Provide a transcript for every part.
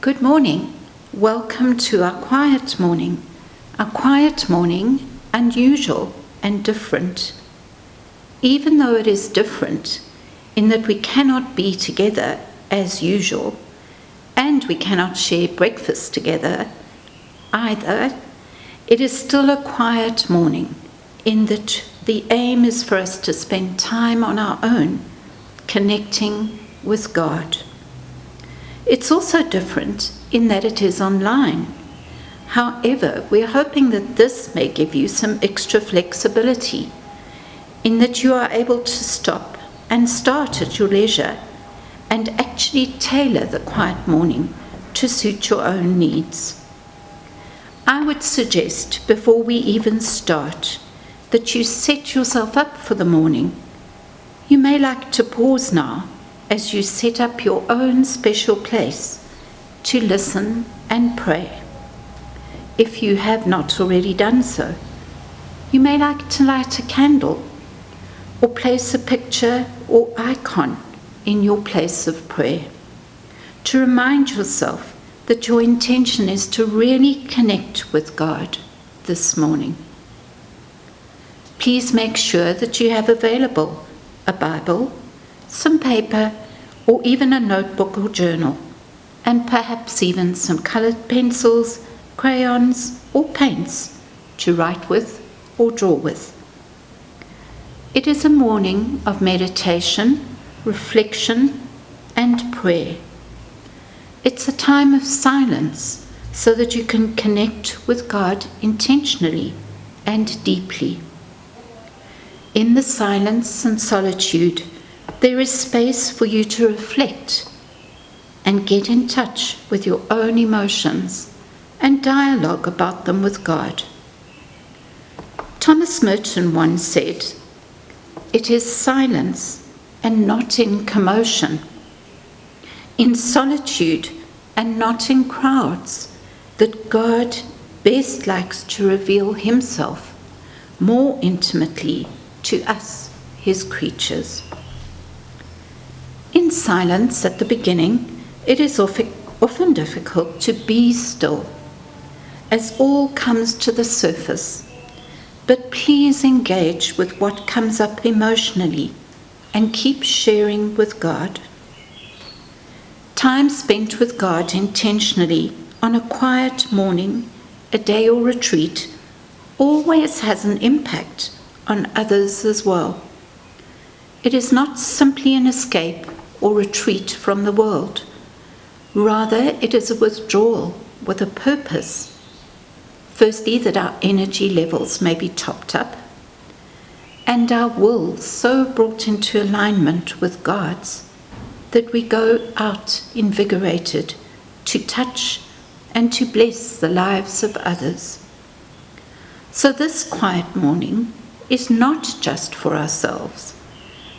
Good morning. Welcome to our quiet morning. A quiet morning, unusual and different. Even though it is different in that we cannot be together as usual, and we cannot share breakfast together either, it is still a quiet morning in that the aim is for us to spend time on our own, connecting with God. It's also different in that it is online. However, we're hoping that this may give you some extra flexibility in that you are able to stop and start at your leisure and actually tailor the quiet morning to suit your own needs. I would suggest, before we even start, that you set yourself up for the morning. You may like to pause now as you set up your own special place to listen and pray. If you have not already done so, you may like to light a candle or place a picture or icon in your place of prayer to remind yourself that your intention is to really connect with God this morning. Please make sure that you have available a Bible, some paper, or even a notebook or journal, and perhaps even some colored pencils, crayons, or paints to write with or draw with. It is a morning of meditation, reflection, and prayer. It's a time of silence so that you can connect with God intentionally and deeply. In the silence and solitude, there is space for you to reflect and get in touch with your own emotions and dialogue about them with God. Thomas Merton once said, "It is silence and not in commotion, in solitude and not in crowds, that God best likes to reveal himself more intimately to us, his creatures." In silence at the beginning, it is often difficult to be still, as all comes to the surface. But please engage with what comes up emotionally and keep sharing with God. Time spent with God intentionally on a quiet morning, a day or retreat, always has an impact on others as well. It is not simply an escape or retreat from the world. Rather, it is a withdrawal with a purpose. Firstly, that our energy levels may be topped up and our will so brought into alignment with God's that we go out invigorated to touch and to bless the lives of others. So this quiet morning is not just for ourselves,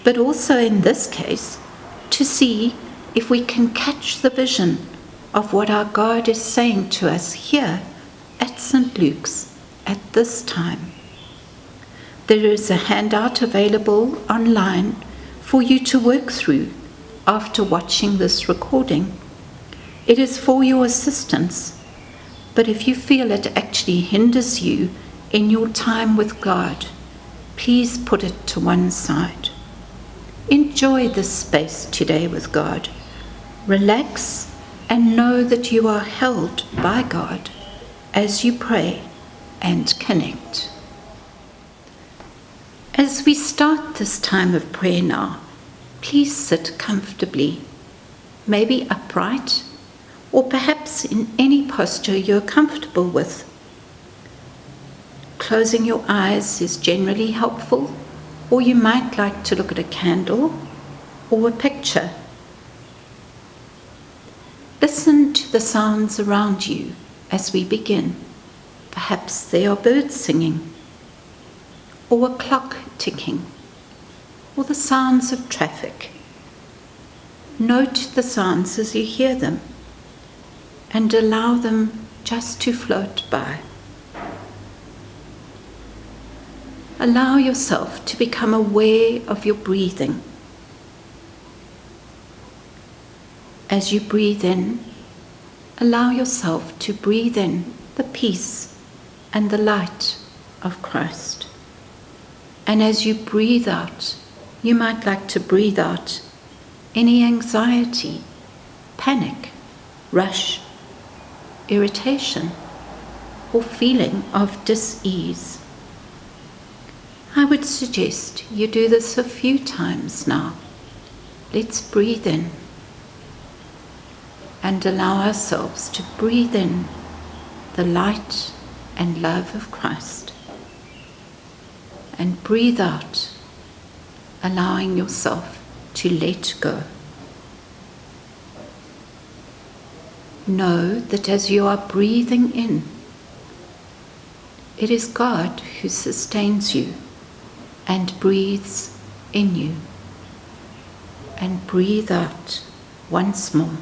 but also in this case, to see if we can catch the vision of what our God is saying to us here at St. Luke's at this time. There is a handout available online for you to work through after watching this recording. It is for your assistance, but if you feel it actually hinders you in your time with God, please put it to one side. Enjoy this space today with God. Relax and know that you are held by God as you pray and connect. As we start this time of prayer now, please sit comfortably, maybe upright, or perhaps in any posture you're comfortable with. Closing your eyes is generally helpful, or you might like to look at a candle or a picture. Listen to the sounds around you as we begin. Perhaps there are birds singing, or a clock ticking, or the sounds of traffic. Note the sounds as you hear them and allow them just to float by. Allow yourself to become aware of your breathing. As you breathe in, allow yourself to breathe in the peace and the light of Christ. And as you breathe out, you might like to breathe out any anxiety, panic, rush, irritation, or feeling of dis-ease. I would suggest you do this a few times now. Let's breathe in and allow ourselves to breathe in the light and love of Christ. And breathe out, allowing yourself to let go. Know that as you are breathing in, it is God who sustains you and breathes in you. And breathe out once more.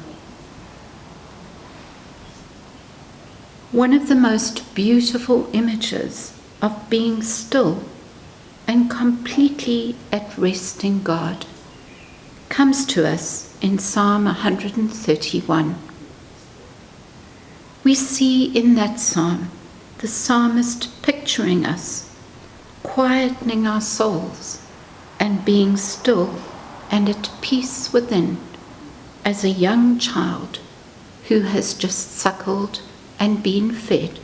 One of the most beautiful images of being still and completely at rest in God comes to us in Psalm 131. We see in that psalm the psalmist picturing us, quietening our souls and being still and at peace within, as a young child who has just suckled and been fed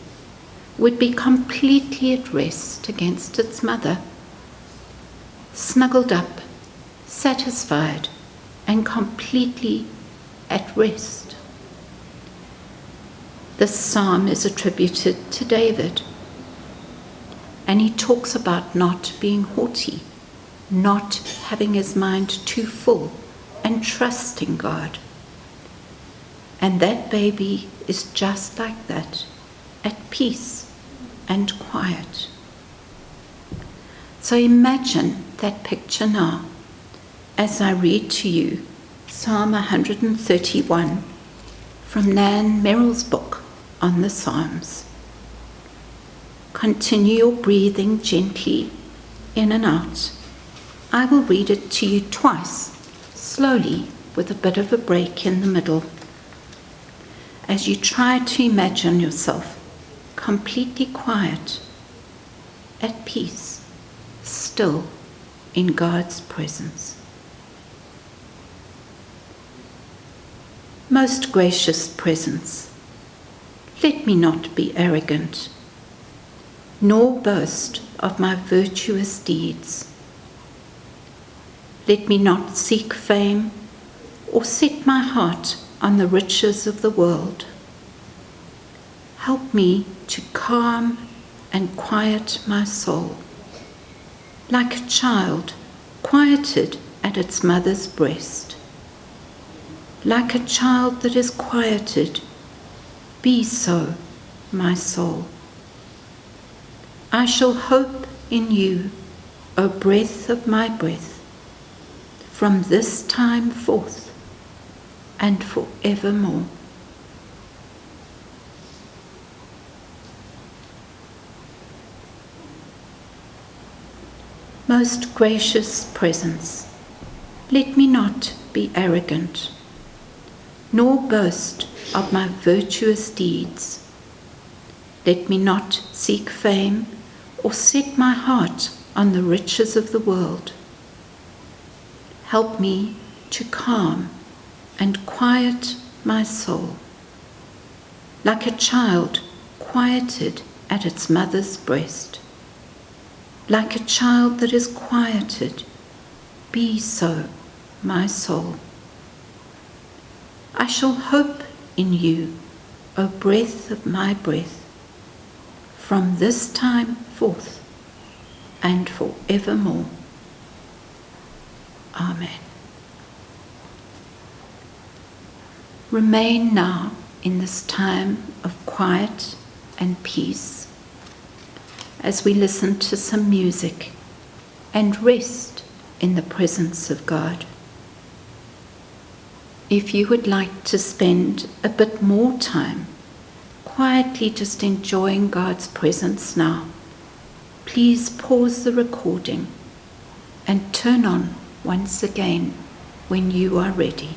would be completely at rest against its mother, snuggled up, satisfied, and completely at rest. This psalm is attributed to David, and he talks about not being haughty, not having his mind too full, and trusting God. And that baby is just like that, at peace and quiet. So imagine that picture now as I read to you Psalm 131 from Nan Merrill's book on the Psalms. Continue your breathing gently in and out. I will read it to you twice, slowly, with a bit of a break in the middle, as you try to imagine yourself completely quiet, at peace, still in God's presence. Most gracious presence, let me not be arrogant, nor boast of my virtuous deeds. Let me not seek fame or set my heart on the riches of the world. Help me to calm and quiet my soul, like a child quieted at its mother's breast. Like a child that is quieted, be so my soul. I shall hope in you, O breath of my breath, from this time forth and forevermore. Most gracious presence, let me not be arrogant, nor boast of my virtuous deeds. Let me not seek fame or set my heart on the riches of the world. Help me to calm and quiet my soul, like a child quieted at its mother's breast. Like a child that is quieted, be so my soul. I shall hope in you, O breath of my breath, from this time forth and forevermore. Amen. Remain now in this time of quiet and peace as we listen to some music and rest in the presence of God. If you would like to spend a bit more time quietly just enjoying God's presence now, please pause the recording and turn on once again when you are ready.